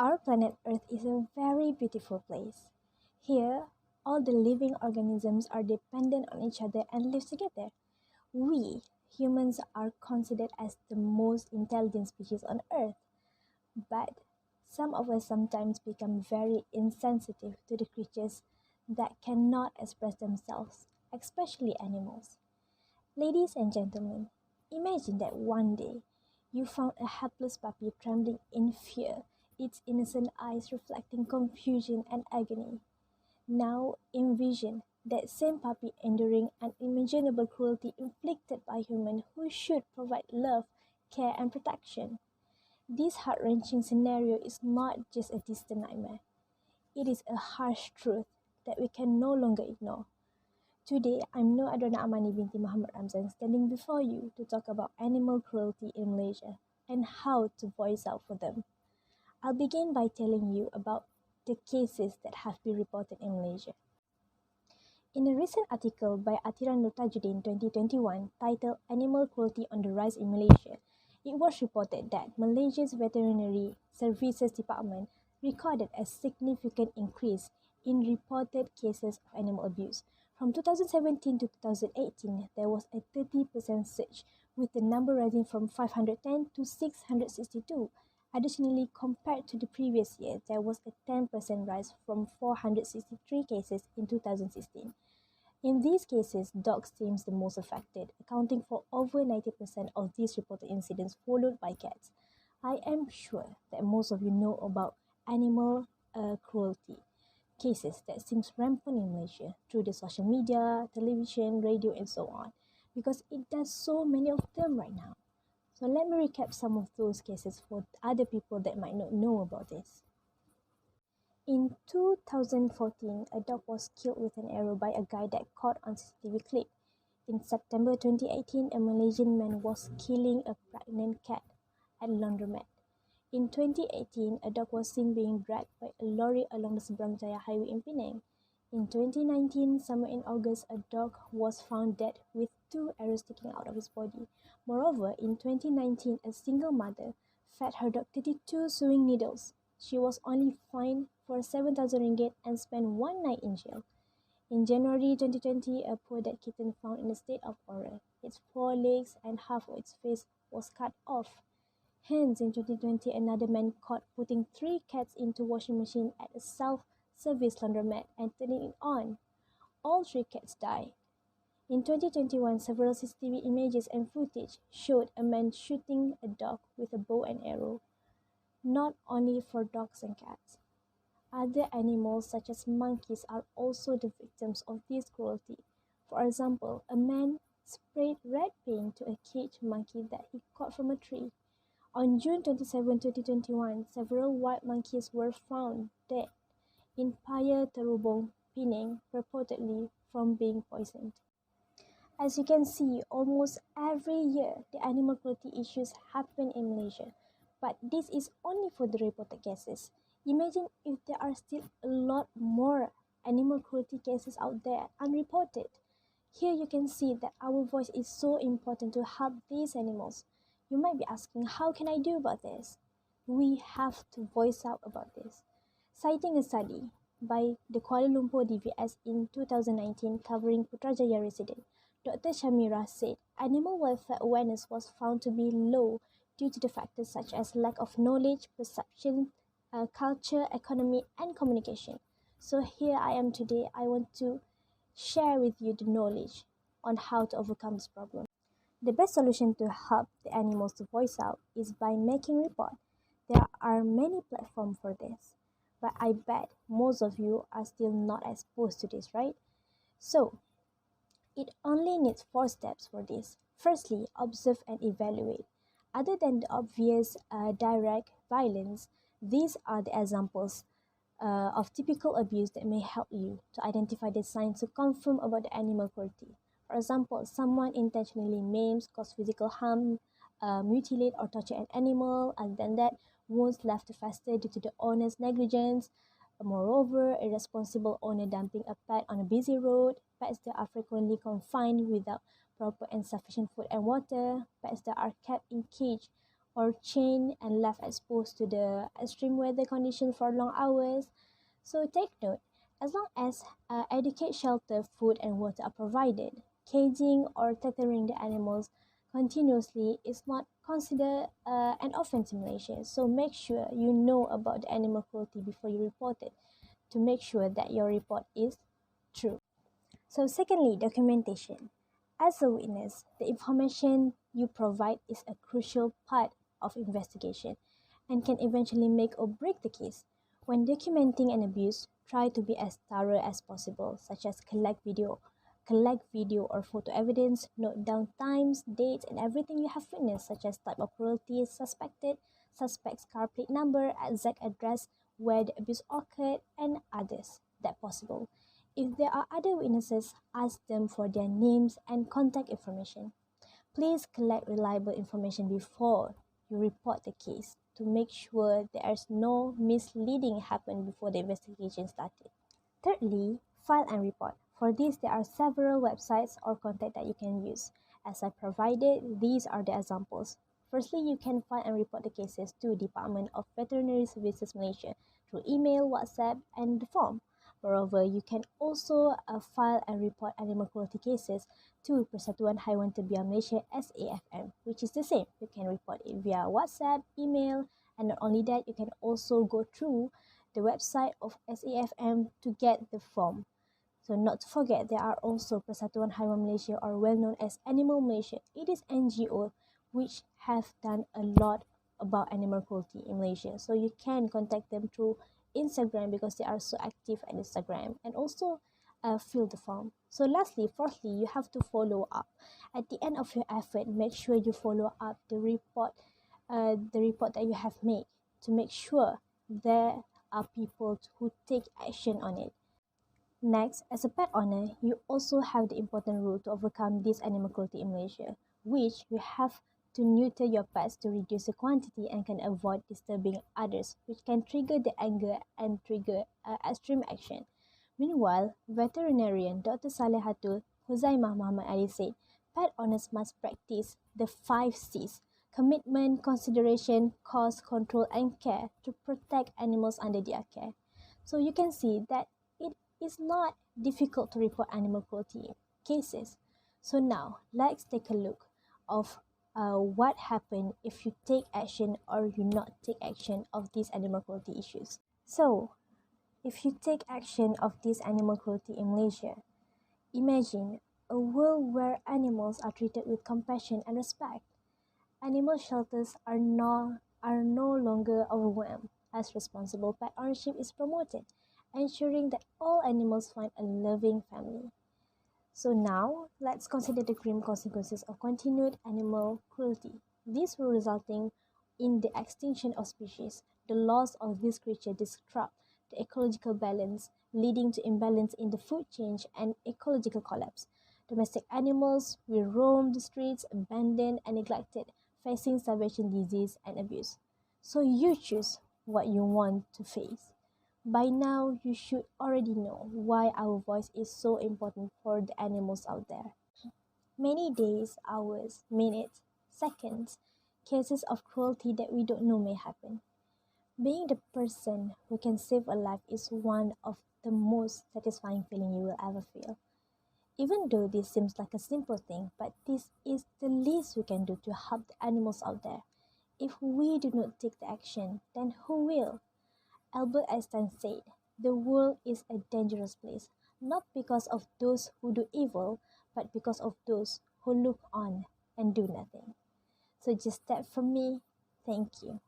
Our planet Earth is a very beautiful place. Here, all the living organisms are dependent on each other and live together. We, humans, are considered as the most intelligent species on Earth, but some of us sometimes become very insensitive to the creatures that cannot express themselves, especially animals. Ladies and gentlemen, imagine that one day you found a helpless puppy trembling in fear, its innocent eyes reflecting confusion and agony. Now envision that same puppy enduring unimaginable cruelty inflicted by humans who should provide love, care, and protection. This heart-wrenching scenario is not just a distant nightmare. It is a harsh truth that we can no longer ignore. Today, I'm No Adrona Amani binti Muhammad Ramzan standing before you to talk about animal cruelty in Malaysia and how to voice out for them. I'll begin by telling you about the cases that have been reported in Malaysia. In a recent article by Atiran Notajuddin 2021 titled Animal Cruelty on the Rise in Malaysia, it was reported that Malaysia's Veterinary Services Department recorded a significant increase in reported cases of animal abuse. From 2017 to 2018, there was a 30% surge, with the number rising from 510 to 662. Additionally, compared to the previous year, there was a 10% rise from 463 cases in 2016. In these cases, dogs seems the most affected, accounting for over 90% of these reported incidents, followed by cats. I am sure that most of you know about animal cruelty cases that seems rampant in Malaysia through the social media, television, radio, and so on, because it does so many of them right now. So let me recap some of those cases for other people that might not know about this. In 2014, a dog was killed with an arrow by a guy that caught on CCTV clip. In September 2018, a Malaysian man was killing a pregnant cat at a laundromat. In 2018, a dog was seen being dragged by a lorry along the Seberang Jaya Highway in Penang. In 2019, somewhere in August, a dog was found dead with 2 arrows sticking out of his body. Moreover, in 2019, a single mother fed her dog 32 sewing needles. She was only fined for 7,000 ringgit and spent one night in jail. In January 2020, a poor dead kitten found in a state of horror. Its 4 legs and half of its face was cut off. Hence, in 2020, another man caught putting 3 cats into washing machine at a self-service laundromat and turning it on. All 3 cats died. In 2021, several CCTV images and footage showed a man shooting a dog with a bow and arrow. Not only for dogs and cats. Other animals such as monkeys are also the victims of this cruelty. For example, a man sprayed red paint to a caged monkey that he caught from a tree. On June 27, 2021, several wild monkeys were found dead in Paya Terubong, Penang, purportedly from being poisoned. As you can see, almost every year the animal cruelty issues happen in Malaysia, but this is only for the reported cases. Imagine if there are still a lot more animal cruelty cases out there unreported. Here you can see that our voice is so important to help these animals. You might be asking, how can I do about this? We have to voice out about this. Citing a study by the Kuala Lumpur DVS in 2019 covering Putrajaya resident, Dr. Shamira said animal welfare awareness was found to be low due to the factors such as lack of knowledge, perception, culture, economy, and communication. So here I am today. I want to share with you the knowledge on how to overcome this problem. The best solution to help the animals to voice out is by making report. There are many platforms for this, but I bet most of you are still not exposed to this, right? So, it only needs 4 steps for this. Firstly, observe and evaluate. Other than the obvious direct violence, these are the examples of typical abuse that may help you to identify the signs to confirm about the animal cruelty. For example, someone intentionally maims, cause physical harm, mutilate or torture an animal. Other than that, wounds left to fester due to the owner's negligence. Moreover, irresponsible owner dumping a pet on a busy road, pets that are frequently confined without proper and sufficient food and water, pets that are kept in cage or chained and left exposed to the extreme weather conditions for long hours. So take note, as long as adequate shelter, food and water are provided, caging or tethering the animals continuously is not considered an offense in Malaysia. So make sure you know about the animal cruelty before you report it to make sure that your report is true. So secondly, documentation. As a witness, the information you provide is a crucial part of investigation and can eventually make or break the case. When documenting an abuse, try to be as thorough as possible, such as collect video or photo evidence, note down times, dates, and everything you have witnessed, such as type of cruelty suspected, suspect's car plate number, exact address where the abuse occurred, and others that possible. If there are other witnesses, ask them for their names and contact information. Please collect reliable information before you report the case to make sure there is no misleading happen before the investigation started. Thirdly, file and report. For this, there are several websites or contact that you can use. As I provided, these are the examples. Firstly, you can file and report the cases to Department of Veterinary Services Malaysia through email, WhatsApp, and the form. Moreover, you can also file and report animal cruelty cases to Persatuan Haiwan Terbiar Malaysia SAFM, which is the same. You can report it via WhatsApp, email, and not only that, you can also go through the website of SAFM to get the form. So not to forget, there are also Persatuan Haiwan Malaysia, or well known as Animal Malaysia. It is NGO which have done a lot about animal cruelty in Malaysia. So you can contact them through Instagram because they are so active on Instagram, and also fill the form. So fourthly, you have to follow up. At the end of your effort, make sure you follow up the report that you have made to make sure there are people who take action on it. Next, as a pet owner, you also have the important rule to overcome this animal cruelty in Malaysia, which you have to neuter your pets to reduce the quantity and can avoid disturbing others, which can trigger the anger and trigger extreme action. Meanwhile, veterinarian Dr. Salehatul Huzaimah Muhammad Ali said, pet owners must practice the 5 C's: commitment, consideration, cost, control, and care to protect animals under their care. So you can see that it is not difficult to report animal cruelty cases. So now let's take a look of what happens if you take action or you not take action of these animal cruelty issues. So if you take action of this animal cruelty in Malaysia, imagine a world where animals are treated with compassion and respect. Animal shelters are no longer overwhelmed as responsible pet ownership is promoted, ensuring that all animals find a loving family. So now, let's consider the grim consequences of continued animal cruelty. This will resulting in the extinction of species. The loss of these creatures disrupt the ecological balance, leading to imbalance in the food chain and ecological collapse. Domestic animals will roam the streets, abandoned and neglected, facing starvation, disease, and abuse. So you choose what you want to face. By now, you should already know why our voice is so important for the animals out there. Many days, hours, minutes, seconds, cases of cruelty that we don't know may happen. Being the person who can save a life is one of the most satisfying feeling you will ever feel. Even though this seems like a simple thing, but this is the least we can do to help the animals out there. If we do not take the action, then who will? Albert Einstein said, the world is a dangerous place, not because of those who do evil, but because of those who look on and do nothing. So just that from me, thank you.